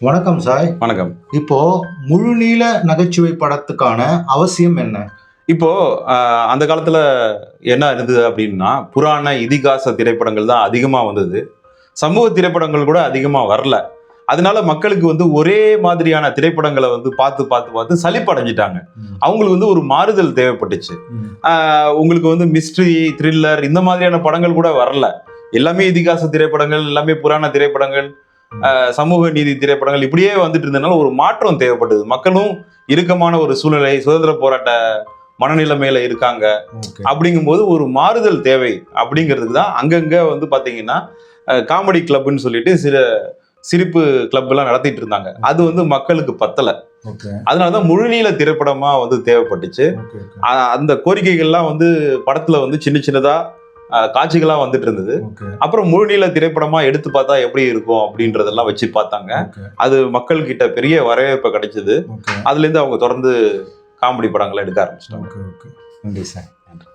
வணக்கம் சாய். வணக்கம். இப்போ முழுநீள நகைச்சுவை படத்துக்கான அவசியம் என்ன? இப்போ அந்த காலத்துல என்ன இருந்தது அப்படின்னா, புராண இதிகாச திரைப்படங்கள் தான் அதிகமா வந்தது. சமூக திரைப்படங்கள் கூட அதிகமா வரல. அதனால மக்களுக்கு ஒரே மாதிரியான திரைப்படங்களை பார்த்து பார்த்து பார்த்து சலிப்படைஞ்சிட்டாங்க. அவங்களுக்கு ஒரு மாறுதல் தேவைப்பட்டுச்சு. உங்களுக்கு மிஸ்ட்ரி, த்ரில்லர் இந்த மாதிரியான படங்கள் கூட வரல. எல்லாமே இதிகாச திரைப்படங்கள், எல்லாமே புராண திரைப்படங்கள், சமூக நீதி திரைப்படங்கள் இப்படியே வந்துட்டு இருந்ததுனால ஒரு மாற்றம் தேவைப்பட்டது. மக்களும் இறுக்கமான ஒரு சூழ்நிலை, சுதந்திர போராட்ட மனநிலைமையில இருக்காங்க. அப்படிங்கும்போது ஒரு மாறுதல் தேவை அப்படிங்கிறதுக்கு தான் அங்கங்க பாத்தீங்கன்னா காமெடி கிளப்னு சொல்லிட்டு சில சிரிப்பு கிளப் எல்லாம் நடத்திட்டு இருந்தாங்க. அது மக்களுக்கு பத்தல. அதனாலதான் முழுநீள திரைப்படமா தேவைப்பட்டுச்சு. அந்த கோரிக்கைகள்லாம் படத்துல சின்ன சின்னதா காட்சிகளா வந்துட்டு இருந்தது. அப்புறம் முழுநீள திரைப்படமா எடுத்து பார்த்தா எப்படி இருக்கும் அப்படின்றதெல்லாம் வச்சு பார்த்தாங்க. அது மக்கள் கிட்ட பெரிய வரவேற்பு கிடைச்சது. அதுல இருந்து அவங்க தொடர்ந்து காமெடி படங்களை எடுக்க ஆரம்பிச்சிட்டாங்க. நன்றி சார். நன்றி.